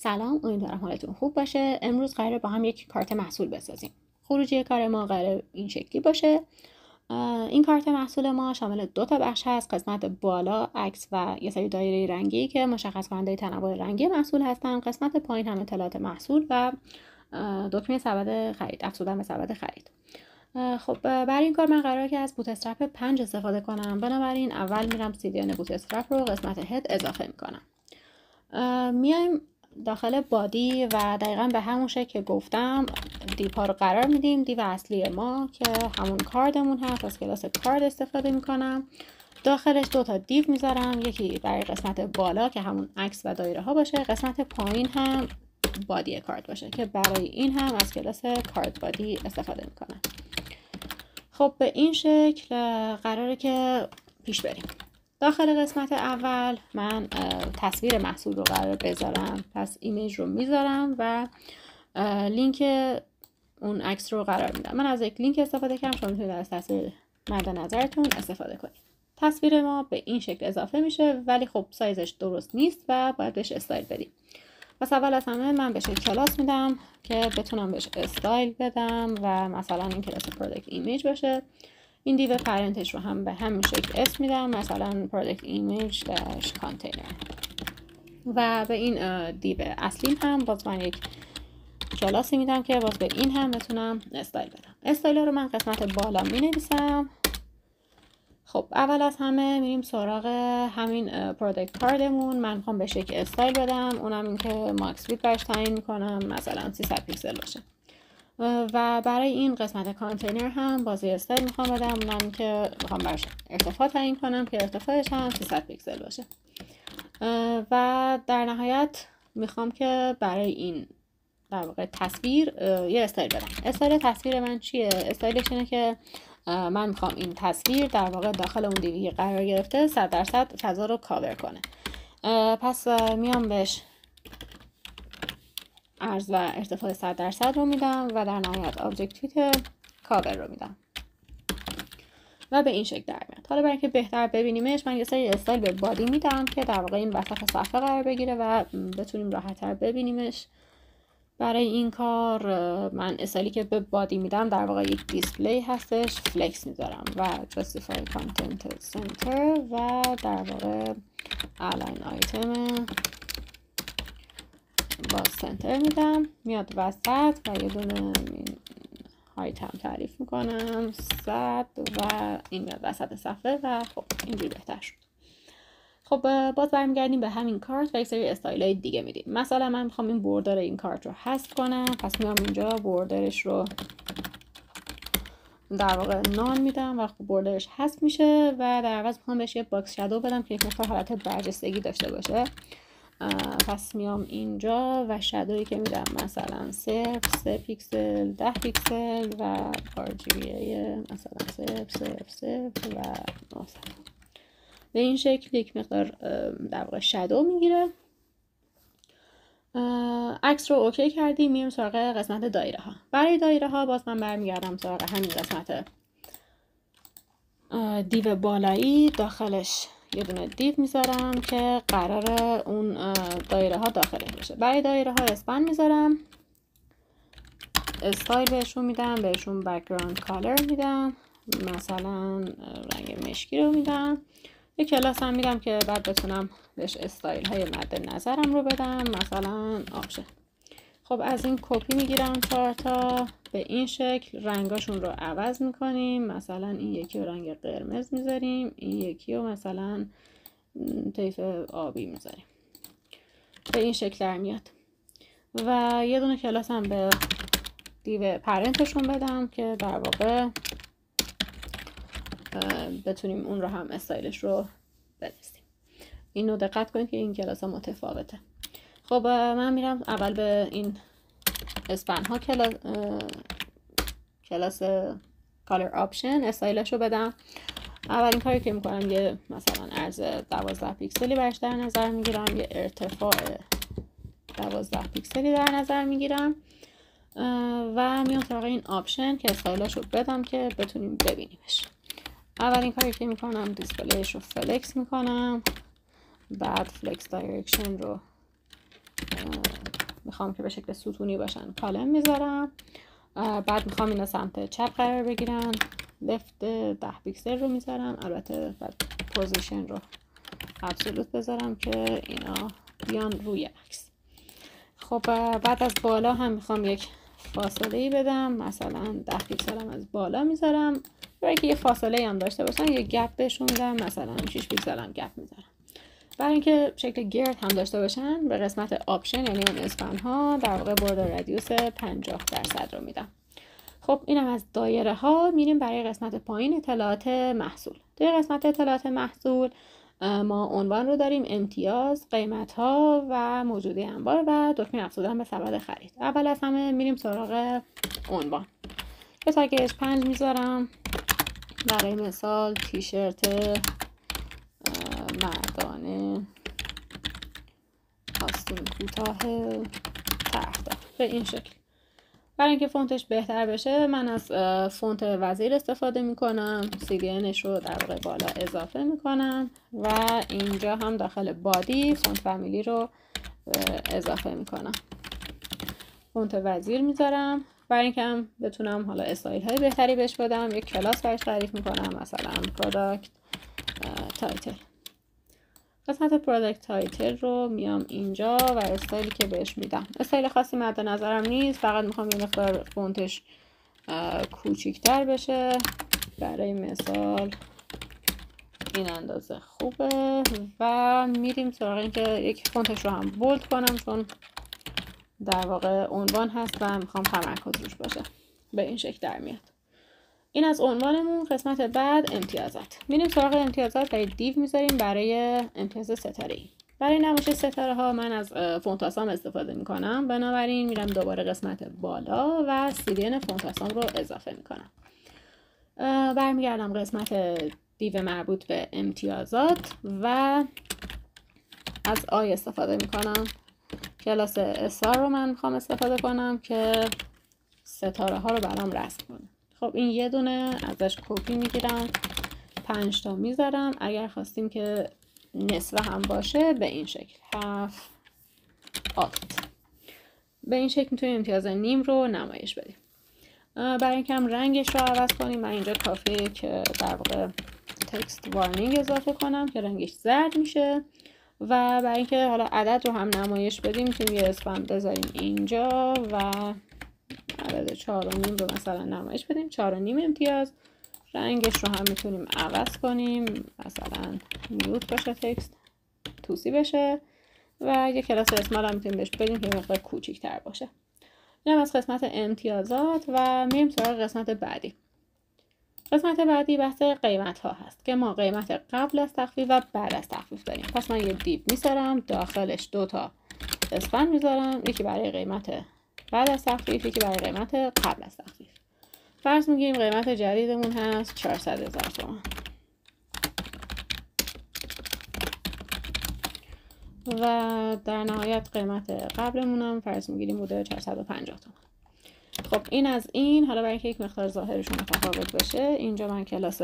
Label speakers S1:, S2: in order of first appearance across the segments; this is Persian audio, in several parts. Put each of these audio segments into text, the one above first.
S1: سلام، امیدوارم حالتون خوب باشه. امروز قراره با هم یک کارت محصول بسازیم. خروجی کار ما قراره این شکلی باشه. این کارت محصول ما شامل 2 تا بخش هست. قسمت بالا عکس و یه سری دایره رنگی که مشخص کننده تنوع رنگی محصول هستن. قسمت پایین هم اطلاعات محصول و دکمه سبد خرید، افزودن به سبد خرید. خب برای این کار من قراره که از بوت استرپ 5 استفاده کنم. بنابراین اول میرم CDN بوت استرپ رو قسمت هد اضافه میکنم. میایم داخل بادی و دقیقا به همون شکل که گفتم دیپ ها رو قرار میدیم. دیو اصلی ما که همون کاردمون هست، از کلاس کارد استفاده میکنم. داخلش 2 تا دیو میذارم، یکی برای قسمت بالا که همون عکس و دایره ها باشه، قسمت پایین هم بادی کارد باشه که برای این هم از کلاس کارد بادی استفاده میکنم. خب به این شکل قراره که پیش بریم. داخل قسمت اول من تصویر محصول رو قرار بذارم، پس ایمیج رو میذارم و لینک اون عکس رو قرار میدم. من از یک لینک استفاده کردم، شما میتونید از تصویر مد نظرتون استفاده کنید. تصویر ما به این شکل اضافه میشه ولی خب سایزش درست نیست و باید بهش استایل بدیم. پس اول از همه من بهش کلاس میدم که بتونم بهش استایل بدم و مثلا این کلاس پروداکت ایمیج باشه. این دیو پرنتش رو هم به همین شکل اسم میدم، مثلا پروداکت ایمیج داش کانتینر. و به این دیو اصلیم هم باز من یک کلاسی میدم که باز به این هم بتونم استایل بدم. استایل رو من قسمت بالا می نویسم. خب اول از همه میریم سراغ همین پروداکت کاردمون. من میخوام به شکل استایل بدم، اونم این که ماکس وید برش تعیین میکنم، مثلا 300 پیکسل باشه. و برای این قسمت کانتینر هم بازی استایل میخوام بدم، اونم که میخوام برش ارتفاع تعیین کنم که ارتفاعش هم 300 پیکسل باشه. و در نهایت میخوام که برای این در واقع تصویر یه استایل بدم. استایل تصویر من چیه؟ استایلش اینه که من میخوام این تصویر در واقع داخل اون دیوی قرار گرفته 100% فضا رو کاور کنه. پس میام بهش عرض و ارتفاع 100% رو میدم و در نهایت آبجکتیو کاور رو میدم و به این شکل در میاد. حالا برای اینکه بهتر ببینیمش من یه سری استایل به بادی میدم که در واقع این وسط صفحه قرار بگیره و بتونیم راحت‌تر ببینیمش. برای این کار من استایلی که به بادی میدم در واقع یک دیسپلی هستش، فلکس میذارم و justify content center و در واقع align item با سنتر میدم، میاد وسط و یه دونه هایت هم تعریف میکنم 100 و این میاد وسط صفحه و خب اینجوری بهتر شد. خب باز برمیگردیم به همین کارت و یک سری استایل های دیگه میدیم. مثلا من میخوام این بوردر این کارت رو حذف کنم، پس میام اینجا بوردرش رو در واقع نان میدم و خب بوردرش حذف میشه و در عوض میخوام بهش یه باکس شادو بدم که یک مقدار حالت برجستگی داشته باشه. پس میام اینجا و شادویی که میدم مثلا 3 پیکسل 10 پیکسل و RGBA مثلا 0 و 900. به این شکل یک مقدار در واقع شادو میگیره. عکس رو اوکی کردیم، میریم سراغ قسمت دایره ها. برای دایره ها باز من برمیگردم سراغ همین قسمت دیو بالایی، داخلش یه دونه دیو میذارم که قراره اون دایره ها داخلش بشه. برای دایره ها اسپن میذارم، استایل بهشون میدم، بهشون بک‌گراند کالر میدم، مثلا رنگ مشکی رو میدم. یه کلاس هم میدم که بعد بتونم بهش استایل های مد نظرم رو بدم، مثلا آبشه. خب از این کپی میگیرم 4 تا، به این شکل رنگاشون رو عوض میکنیم. مثلا این یکی رو رنگ قرمز میذاریم، این یکی رو مثلا طیف آبی میذاریم. به این شکل در میاد. و یه دونه کلاس هم به دیو پرنتشون بدم که در واقع بتونیم اون رو هم استایلش رو بنویسیم. اینو دقت کنید که این کلاس ها متفاوته. خب من میرم اول به این اسپن ها کلاس کالر آپشن استایلش رو بدم. اولین کاری که میکنم یه مثلا عرض 12 پیکسلی برش در نظر میگیرم، یه ارتفاع 12 پیکسلی در نظر میگیرم و میام سراغ این آپشن که استایلش رو بدم که بتونیم ببینیمش. اولین کاری که میکنم دیسپلیش رو فلکس میکنم، بعد فلکس دایرکشن رو میخوام که به شکل ستونی باشن کالم میذارم. بعد میخوام اینا سمت چپ قرار بگیرن، لفت 10 پیکسل رو میذارم. البته بعد پوزیشن رو ابسولوت بذارم که اینا بیان روی عکس. خب بعد از بالا هم میخوام یک فاصله ای بدم، مثلا 10 پیکسل هم از بالا میذارم برای که یه فاصله هم داشته باشن. یه گپ بهشون میدم، مثلا 6 پیکسل هم گپ میذارم برای اینکه شکل گرد هم داشته باشن. به قسمت آپشن یعنی اون اسپن ها در واقع بوردر رادیوس 50% رو میدم. خب اینم از دایره ها. میریم برای قسمت پایین، اطلاعات محصول. توی قسمت اطلاعات محصول ما عنوان رو داریم، امتیاز، قیمت ها و موجودی انبار و دکمه افزودن به سبد خرید. اول از همه میریم سراغ عنوان. به تگش 5 میذارم. برای مثال تیشرت مردانه آستین کوتاه طرفدار، به این شکل. برای اینکه فونتش بهتر بشه من از فونت وزیر استفاده میکنم. CDNش رو در واقع بالا اضافه میکنم و اینجا هم داخل بادی فونت فامیلی رو اضافه میکنم. فونت وزیر میذارم برای اینکه هم بتونم حالا استایل های بهتری بهش بدم. یک کلاس برش تعریف میکنم، مثلا پروداکت تایتل. قسمت پروداکت تایتل رو میام اینجا و استایلی که بهش میدم استایل خاصی مد نظرم نیست، فقط میخوام یه مقدار فونتش کوچیک‌تر بشه. برای مثال این اندازه خوبه و میریم سراغ این که یک فونتش رو هم بولد کنم چون در واقع عنوان هست و میخوام تمرکز روش باشه. به این شکل در میاد. این از عنوانمون. قسمت بعد امتیازات. میریم سراغ امتیازات و دیو میذاریم برای امتیاز ستاره‌ای. برای نمایش ستاره ها من از فونت آسام استفاده میکنم، بنابراین میرم دوباره قسمت بالا و CDN فونت آسام رو اضافه میکنم. برمیگردم قسمت دیو مربوط به امتیازات و از آی استفاده میکنم. کلاس استار رو من میخوام استفاده کنم که ستاره ها رو برام رسم کنه. خب این یه دونه ازش کپی میگیرم، 5 تا میذارم. اگر خواستیم که نصفه هم باشه به این شکل 7 8. به این شکل میتونیم امتیاز نیم رو نمایش بدیم. برای اینکه هم رنگش رو عوض کنیم من اینجا کافیه که در واقع تکست وارنینگ اضافه کنم که رنگش زرد میشه. و برای اینکه حالا عدد رو هم نمایش بدیم میتونیم یه اسپم بذاریم اینجا و عدد 4.5 رو مثلا نمایش بدیم. 4.5 امتیاز. رنگش رو هم میتونیم عوض کنیم، مثلا میوت باشه، تکست توسی بشه و یه کلاس اسمال هم میتونیم بهش بدیم که مقدار کوچیک تر باشه. این هم از قسمت امتیازات و میریم سراغ قسمت بعدی. قسمت بعدی بحث قیمت ها هست که ما قیمت قبل از تخفیف و بعد از تخفیف داریم. پس من یه دیو میذارم، داخلش 2 تا اسپن میذارم، یکی برای قیمت بعد از تخفیف، یکی برای قیمت قبل از تخفیف. فرض میگیم قیمت جدیدمون هست 400,000 تومان و در نهایت قیمت قبلمون هم فرض میگیریم بوده 450 تومان. خب این از این. حالا برای اینکه یک مقدار ظاهرشون متفاوت بشه اینجا من کلاس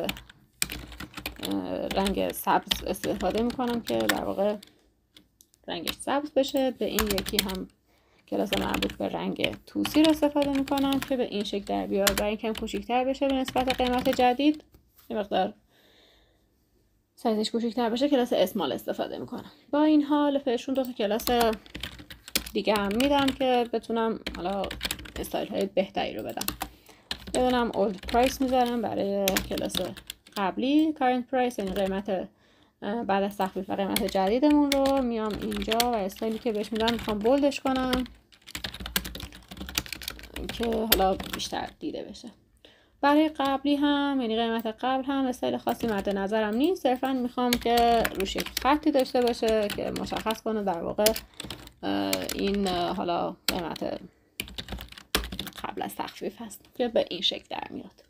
S1: رنگ سبز استفاده میکنم که در واقع رنگش سبز بشه. به این یکی هم کلاس مربوط به رنگ توسی رو استفاده میکنم که به این شکل در بیاد. برای اینکه کوچیک‌تر بشه به نسبت قیمت جدید، یه مقدار سایزش کوچیک‌تر بشه، کلاس اسمال استفاده میکنم. با این حال بهشون 2 تا کلاس دیگه هم میدم که بتونم حالا استایل های بهتری رو بدم. بدونم اولد پرایس میذارم برای کلاس قبلی، کارنت پرایس یعنی قیمت بعد از تخفیف و قیمت جدیدمون رو میام اینجا و استایلی که بهش میدم میخوام بولدش کنم که حالا بیشتر دیده بشه. برای قبلی هم یعنی قیمت قبل هم استایل خاصی مد نظرم نیست، صرفا میخوام که روش یک خطی داشته باشه که مشخص کنه در واقع این حالا قیمت قبل از تخفیف هست که به این شکل در میاد.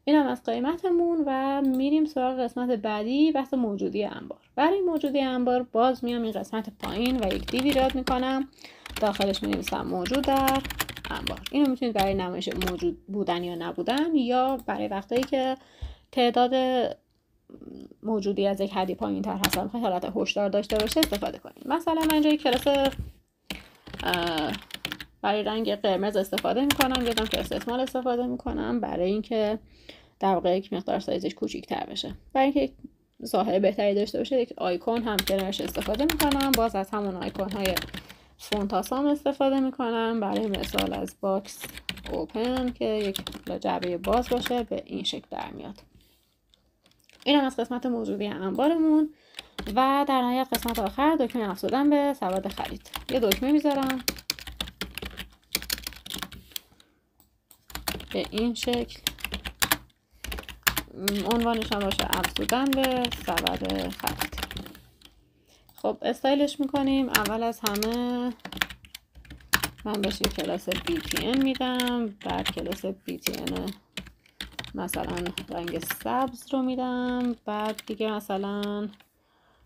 S1: این هم از قیمتمون و میریم سراغ قسمت بعدی، بحث موجودی انبار. برای موجودی انبار باز میام این قسمت پایین و یک دیو ایجاد میکنم، داخلش می‌نویسم موجود در انبار. اینو میتونید برای نمایش موجود بودن یا نبودن یا برای وقتایی که تعداد موجودی از یک حدی پایین تر هست میخواید حالت هشدار داشته باشه استفاده کنید. مثلا من اینجا یک کلاس برای رنگ قرمز استفاده میکنم، یادم که استثمال استفاده میکنم برای اینکه در واقع یک مقدار سایزش کوچیک‌تر بشه. برای اینکه ظاهر بهتری داشته باشه یک آیکون هم کنارش استفاده میکنم. باز از همون آیکون های فونتاسام استفاده میکنم. برای مثال از باکس اوپن که یک جعبه باز باشه به این شکل در میاد. این هم از قسمت موجودی انبارمون و در نهایت قسمت آخر دکمه افزودن به سواد خرید. یه دکمه میذارم به این شکل، عنوانش هم باشه افزودن به سواد خرید. خب استایلش میکنیم. اول از همه من بهش یک کلاس BTN میدم، بعد کلاس BTN مثلا رنگ سبز رو میدم، بعد دیگه مثلا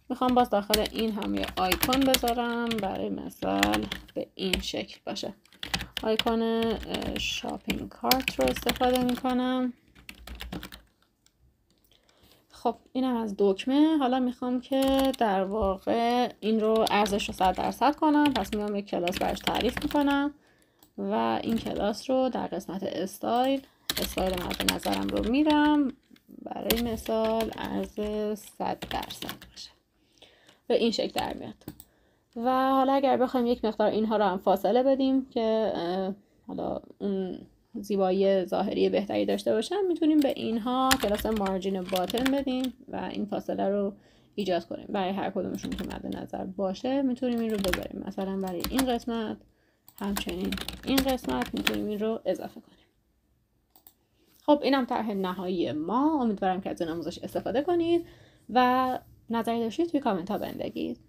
S1: میخوام باز داخل این هم یه آیکون بذارم، برای مثال به این شکل باشه. آیکون شاپینگ کارت رو استفاده میکنم. خب اینم از دکمه. حالا میخوام که در واقع این رو ارزش رو 100% کنم، پس میام یک کلاس برش تعریف میکنم و این کلاس رو در قسمت استایل مورد نظرم رو میدم، برای مثال ارز 100% باشه. به این شکل در میاد. و حالا اگر بخوایم یک مقدار اینها رو هم فاصله بدیم که حالا اون زیبایی ظاهری بهتری داشته باشن، میتونیم به اینها کلاس مارجین باتن بدیم و این فاصله رو ایجاد کنیم. برای هر کدومشون که مد نظر باشه میتونیم این رو بذاریم. مثلا برای این قسمت همچنین این قسمت میتونیم این رو اضافه کنیم. خب اینم طرح نهایی ما. امیدوارم که از این آموزش استفاده کنید و نظری داشتید توی کامنت ها بهم بگید.